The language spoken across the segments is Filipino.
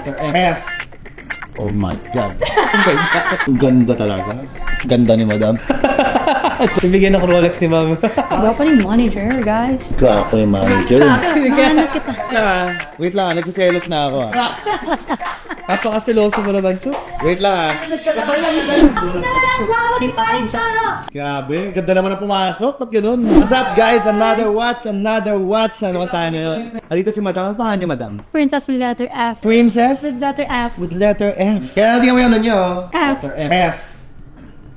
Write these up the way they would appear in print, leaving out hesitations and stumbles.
Letter F. Oh my God. Ang ganda talaga. Ganda ni Madam. Ibigyan ako Rolex ni Ma'am. Gwapo ni manager, guys. Gwapo yung manager. Mahanap kita. Wait lang, nagsiselos na ako Napakasiloso mo naman, Chuk. Wait lang Gwapo ni paring Charo. Grabe, ganda naman ang pumasok. Ba't ganun? What's up guys? Another watch. Ano ka tayo na yun? Dito si Madam. Ano pangalan niyo, Madam? Princess with letter F. Princess? With letter F. With letter F. Kaya natin mo yung ano nyo. F. F.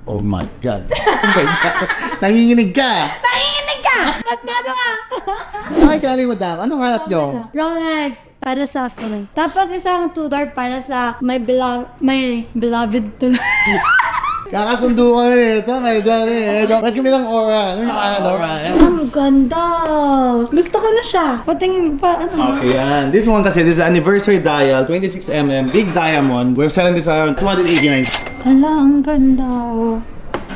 Oh my God. Nanginginig ka. Nanginginig ka! Ba't gano'n ka? Ay, kaya ni Madam. Anong hanap nyo? Rolex para sa akin. Tapos isang Tudor para sa my beloved Tudor. Kakasundo ka eh. Ito, may gani eh. Kasi kami ng aura. Ano yung aura? Ang ganda! Gusto ko na siya. Patingin pa, ano? Okay, yan. This one kasi, this is anniversary dial, 26mm, big diamond. We're selling this around 289. Hala, ang ganda.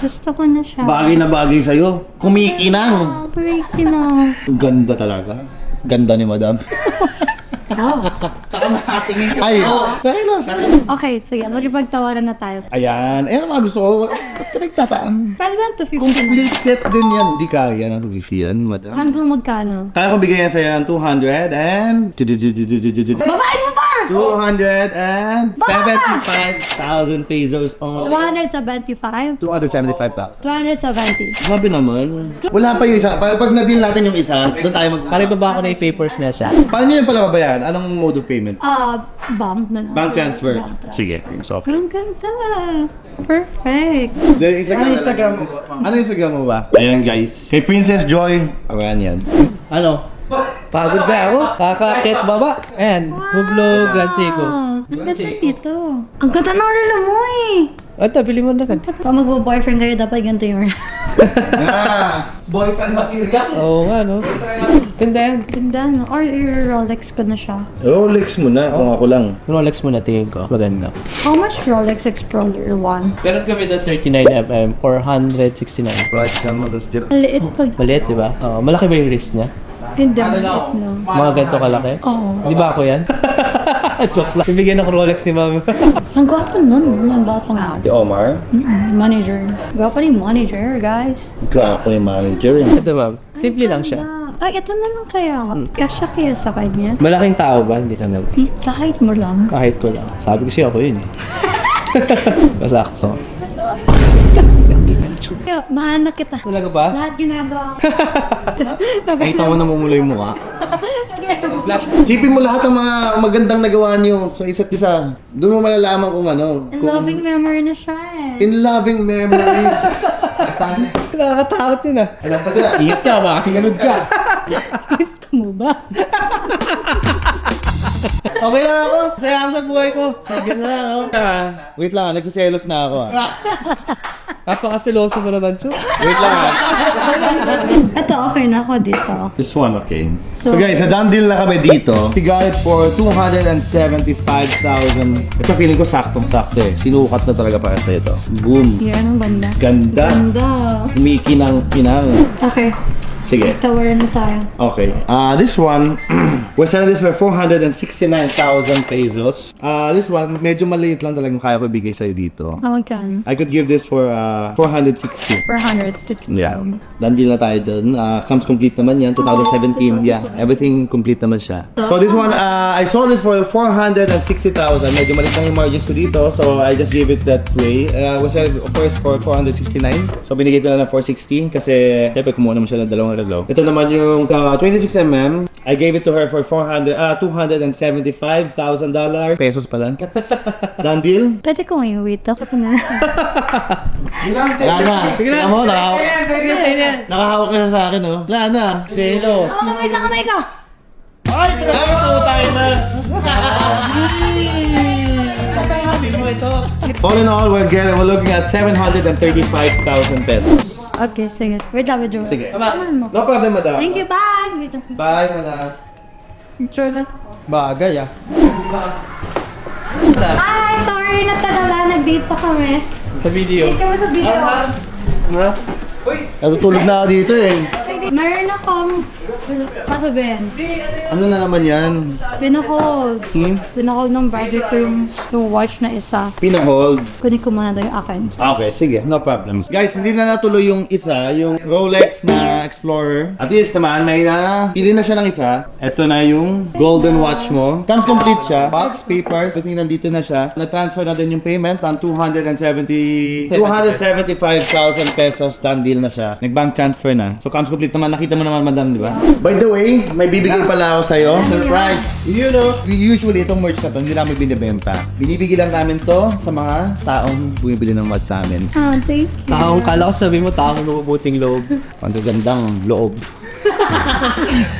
Gusto ko na siya. Bagay na bagay sa'yo. Kumikinang. Pretty na. Ganda talaga. Ganda ni Madam. Saka nakatingin Ay, tayo lang. Okay, sige. Magipagtawaran na tayo. Ayan. Ayan ang mga gusto ko. Ba't nagtataan? 12 to 15. Complete set din yan. Hindi kaya ng review yan, Madam. Hanggang magkano? Kaya ko bigyan sa'yo ng 200 and... Babae mo pa! 275,000 pesos only. 275? 275,000. 270. Sabi naman. Wala pa yung isa. Pag na-deal natin yung isa, doon tayo Pare baba ko na yung papers niya siya. Paano nyo yung pala babayaran? Anong mode of payment? Bank na lang. Bank transfer. Bank transfer. Sige. So, Ang ganda. Perfect. Ano Instagram mo? Ano Instagram mo ba? Ayan guys. Kay Princess Joy. Ayan yan. Ano? Pagod na ako. Kakakit baba. Ayan. Hublog, Grand Seiko. Ang ganda dito. Ang ganda ng relo mo eh. Ito, bili mo na kan. Pag magbo-boyfriend kayo, dapat ganito yung Boyfriend material? Oo nga, no? Ganda yan. ganda no? Or i-Rolex ko na siya. Rolex mo na kung ako lang. Rolex mo na tingin ko. Maganda. How much Rolex Explorer 1? Meron kami na 39mm, 469. Right, mo dos dito. Maliit pag... Maliit, di ba? Malaki ba yung wrist niya? Hindi, maliit no. Mga ganito kalaki? Oo. Di ba ako yan? Joke lang. Ibigyan ako Rolex ni Ma'am. Ang gwapo nun. Ang bata nga. Si Omar. Manager. Gwapo ni manager, guys. Gwapo yung manager. Ito, Ma'am. Simple lang siya. Ay, ito na lang kaya. Kasya kaya sa kanya. Malaking tao ba? Hindi na nag... Kahit mo lang. Kahit ko lang. Sabi ko siya ako yun. Masakto. Kaya, mahal na kita. Talaga ba? Lahat ginagawa ko. Nakita mo namumula yung mukha. Sipin mo lahat ng mga magandang nagawa niyo sa isa't isa. Doon mo malalaman kung ano. In loving memory na siya eh. In loving memory. Nakakatakot yun ah. Alam ka na. Ingat ka ba? Kasi ganun ka. Gusto mo ba? Okay lang ako. Saya ako sa buhay ko. Sige na lang ako. Wait lang, nagsiselos na ako. Napakasiloso mo naman, Chuk. Wait lang. Ito, okay na ako dito. This one, okay. So, So- guys, na-done deal na kami dito. We got it for 275,000. Ito feeling ko saktong-sakto eh. Sinukat na talaga para sa ito. Boom. Yan, ang ganda. Ganda. Ganda. Kumikinang-kinang. Okay, Sige. tawaran na tayo. Okay. This one, we're selling this for 469,000 pesos. This one, medyo maliit lang talagang kaya ko ibigay sa'yo dito. Magkano? I could give this for 460. 400. Yeah. Done deal na tayo dun. Comes complete naman yan. 2017. Yeah. Everything complete naman siya. So this one, I sold it for 460,000. Medyo maliit lang yung margins ko dito. So I just gave it that way. We sell it first for 469. So binigay ko lang ng 460 kasi syempre kumuha naman siya ng dalawang reglo. Ito naman yung 26mm. I gave it to her for $275,000. Pesos pa lang. Done deal? Pwede kong i-wait ako na. Wala na. Tingnan mo, nakahawak na siya sa akin, oh. Wala na. Selo. Kamay sa kamay ko! Ay, tayo na. All in all, we're looking at 735,000 pesos. Okay, sige. Wait lang, withdraw. Sige. Tamahan mo. No problem, madam. Thank you, bye! Dito. Bye, madam. Sure na. Bagay ah. Hi! Sorry, natagala. Nag-date pa kami. Sa video. Date kami sa video. Natutulog na ako dito eh. Meron akong Sasabihin, Ano na naman yan? pinakol. Pinakol ng budget ko yung watch na isa. Pinahold. Kunin ko muna daw yung akin. Okay, sige. No problem. Guys, hindi na natuloy yung isa, yung Rolex na Explorer. At least naman, may pili na siya ng isa. Ito na yung golden watch mo. Comes complete siya. Box, papers, everything nandito na siya. Na-transfer na din yung payment ng 275,000 pesos. Done deal na siya. Nag-bank transfer na. So, comes complete naman. Nakita mo naman, madam, di ba? By the way, may bibigay pala ako sa'yo. Surprise! You know, usually itong merch na to, hindi namin binibenta. Binibigay lang namin to sa mga taong bumibili ng watch sa amin. Ah, thank you. Taong kala ko sabi mo, taong mabubuting loob. Ang gandang loob.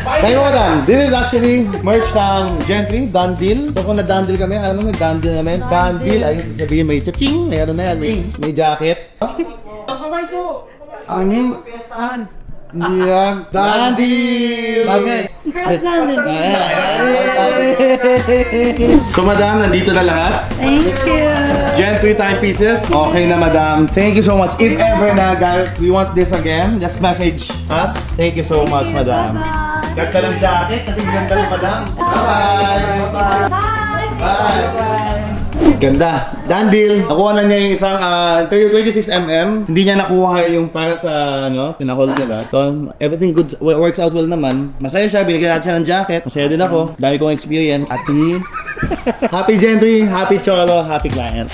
Thank you, madam. This is actually merch ng Gentry, done deal. So kung na-done deal kami, alam mo, may done deal namin. Done deal, ay sabihin may ching, may ano na yan, may jacket. Ano? Hindi yan. Done deal! Bagay. Girls namin. So madam, nandito na lahat. Thank you. Gentry timepieces. Okay na madam. Thank you so much. If ever na guys, we want this again, just message us. Thank you so much, madam. Ganda ng jacket, kasi ganda rin, madam. Bye-bye! Bye! Ganda. Done deal. Nakuha na niya yung isang 26mm. Hindi niya nakuha yung para sa pinahold nila. So, everything good works out well naman. Masaya siya. Binigyan natin siya ng jacket. Masaya din ako. Dami kong experience. Happy Gentry, happy Cholo, happy client.